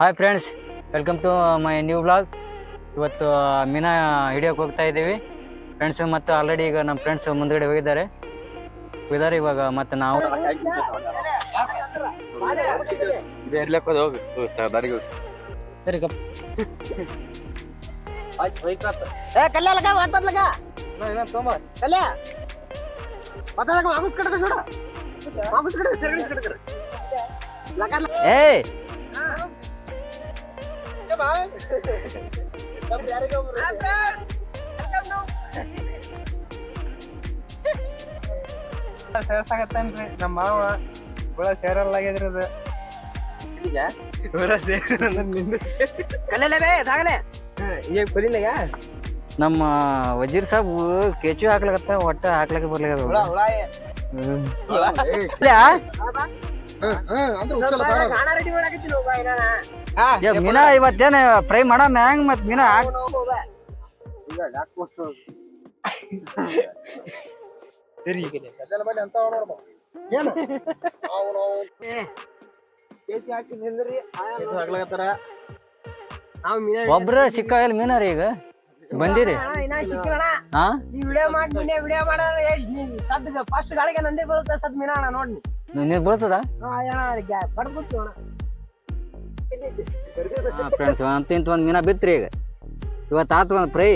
Hi friends, welcome to my new vlog. ಇವತ್ತು ಮೀನಾ ಹಿಡಿಯೋಕೆ ಹೋಗ್ತಾ ಇದ್ದೀವಿ ಫ್ರೆಂಡ್ಸ್. ಮತ್ತು ಆಲ್ರೆಡಿ ಈಗ ನಮ್ಮ ಫ್ರೆಂಡ್ಸ್ ಮುಂದ್ಗಡೆ ಹೋಗಿದ್ದಾರೆ. ಇವಾಗ ಮತ್ತು ನಾವು ಸರಿ ಕಪ್ ಏ ಸೇರ್ಸಾಕತ್ತೇನ್ರಿ ನಮ್ಮ ಮಾವ ಹುಳ ಸೇರಲ್ಲಾಗ್ಯದ್ರಿ ಅದು ಈಗ ಕೊಲಿನಾಗ ನಮ್ಮ ವಜೀರ್ ಸಾಬ್ ಕೆಚು ಹಾಕ್ಲಕತ್ತ, ಒಟ್ಟ ಹಾಕ್ಲಕ್ಕೆ ಬರ್ಲಾಗ್ಯದ. ಮೀನಾ ಇವತ್ತೇನ ಫ್ರೈ ಮಾಡಮ್ ಹೆಂಗ್? ಮತ್ ಮೀನಾ ಒಬ್ರ ಸಿಕ್ಕಾಗಲ್ಲ ಮೀನಾ ರೀ. ಈಗ ಬಂದಿರಿ ಹಾ ಫಸ್ಟ್ ಗಾಳಿಗೆ ನಂದೇ ಬೀಳುತ್ತೆ ಸದ್ ಮೀನಾ ನೋಡಿ ನೀರ್ ಬೀಳ್ತದ ಫ್ರೆಂಡ್ಸ್. ಇಂತ ಒಂದ್ ಮೀನಾ ಬಿತ್ರಿ. ಈಗ ಇವತ್ತು ಆತ ಒಂದ್ ಫ್ರೈ.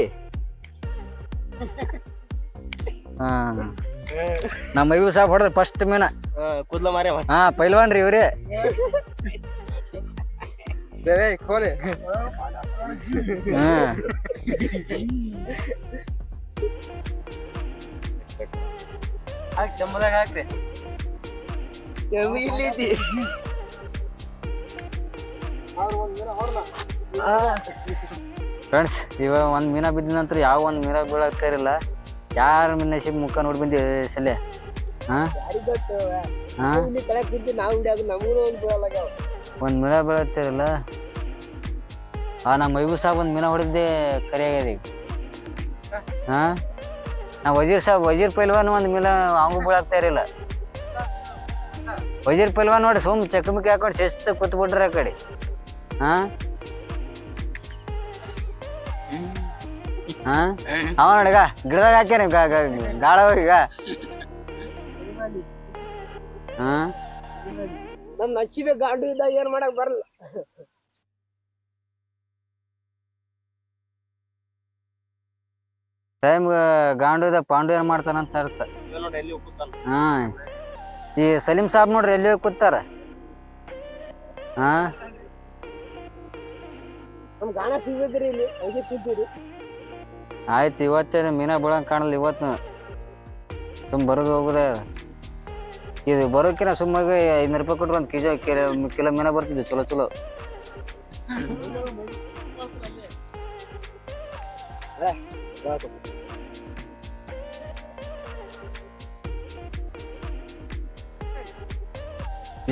ಹಾ ನಮ್ಮ ಇವ್ ಸಾಬ್ ಹೊಡೆದ್ರ ಫಸ್ಟ್ ಮೀನಾ ಕೂದ್ಲ ಮಾರ್ಯ. ಹಾ ಪೈಲ್ವಾನ್ ರೀ ಇವ್ರಿ. ಕೋಲಿ ಚಂಬದಾಗ ಹಾಕ್ರಿ. ಫ್ರೆಂಡ್ಸ್, ಇವಾಗ ಒಂದ್ ಮೀನಾ ಬಿದ್ದ ನಂತರ ಯಾವ ಒಂದ್ ಮೀನಾ ಬೀಳಾಗ್ತಾ ಇರಲ್ಲ. ಯಾರ ನಸೀಬ್ ಮುಖ ನೋಡಿ ಬಂದಿ ಸಲ್ಯ. ಒಂದ್ ಮೀನಾ ಬೀಳಾಗ್ತಿರಲ್ಲ. ನಮ್ಮ ಮೈಬೂ ಸಾಬ್ ಒಂದ್ ಮೀನಾ ಹೊಡೆದ್ದೆ ಕರಿಯಾಗ್ಯದ ಈಗ. ಹಾ ನಾ ವಜೀರ್ ಪೈಲ್ವಾನ್ ಒಂದ್ ಮೀನಾ ಅವಂಗೂ ಬೀಳಾಗ್ತಾ ಇರಲಿಲ್ಲ. ವಜೀರ್ ಪೈಲ್ವಾನ್ ನೋಡಿ ಸುಮ್ ಚಕಮಕಿ ಹಾಕೊಂಡು ಶಿಸ್ತು ಕೂತ್ ಬಿಟ್ರ ಆ ಕಡೆ. ಹಾ ಹಾ ಅವ ನೋಡಿಗ ಗಿಡದಾಗ ಹಾಕ್ಯಾನ ಗಾಳವ್ರೀಗ. ಹಾ ನಮ್ ನಚ್ಚಿಬೆ ಗಾಂಡು ಇದ್ದಾಗ ಏನ್ ಮಾಡಕ್ ಬರಲ್ಲ. ಟೈಮ್ ಗಾಂಡು ಪಾಂಡು ಏನ್ ಮಾಡ್ತಾನಂತ ಅರ್ಥ. ಹಾ ಈ ಸಲೀಂ ಸಾಬ್ ನೋಡ್ರಿ ಎಲ್ಲಿ ಹೋಗಿ ಕೂತಾರ. ಹಾ ನಮ್ ಗಾಣ ಸಿಗ್ಬೇಕ್ರಿ ಇಲ್ಲಿ ಹೋಗಿ ಕೂತೀರಿ. ಆಯ್ತು, ಇವತ್ತೇನು ಮೀನಾ ಬೀಳಂಗ್ ಕಾಣಲ್ಲ. ಇವತ್ತು ಸುಮ್ ಬರೋದು ಹೋಗುದೇ. ಇದು ಬರೋಕಿನ ಸುಮ್ಮಾಗಿ 500 ರೂಪಾಯಿ ಕೊಟ್ರೆ ಒಂದು ಕಿಲೋ ಮೀನಾ ಬರ್ತಿದ್ವಿ ಚಲೋ ಚಲೋ.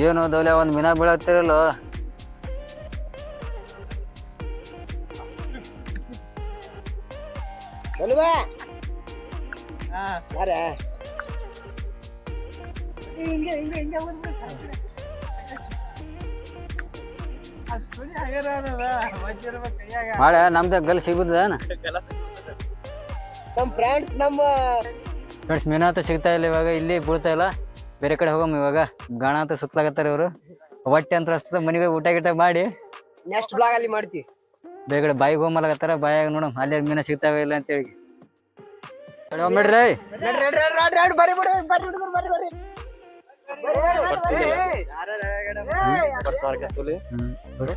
ಏನು ದೌಲೆ ಒಂದ್ ಮೀನಾ ಬೀಳಾಗ್ತಿರಲ್ಲ. ಮಾಡ ನಮ್ದ ಗಲ್ ಸಿಗುದ. ನಮ್ ಫ್ರೆಂಡ್ಸ್ ಮೀನಾ ಅಂತ ಸಿಗ್ತಾ ಇಲ್ಲ ಇವಾಗ. ಇಲ್ಲಿ ಬೀಳ್ತಾ ಇಲ್ಲ. ಬೇರೆ ಕಡೆ ಹೋಗಮ್ಮ ಇವಾಗ. ಗಾಣ ಅಂತ ಸುತ್ತಲಾಗತ್ತಾರ ಇವ್ರು. ಹೊಟ್ಟೆ ಅಂತ ಹಸ್ತದ. ಮನೆಗೆ ಊಟ ಗಿಟ ಮಾಡಿ ನೆಕ್ಸ್ಟ್ ಬ್ಲಾಗ್ ಅಲ್ಲಿ ಮಾಡ್ತೀವಿ. ಬೇರೆ ಕಡೆ ಬಾಯಿಗೆ ಹೋಗಮಲಾಗತ್ತಾರ. ಬಾಯಾಗ ನೋಡಮ್ ಅಲ್ಲಿ ಮೀನಾ ಸಿಗ್ತಾವ ಇಲ್ಲ ಅಂತ ಹೇಳಿ. ಬರ್ರಿ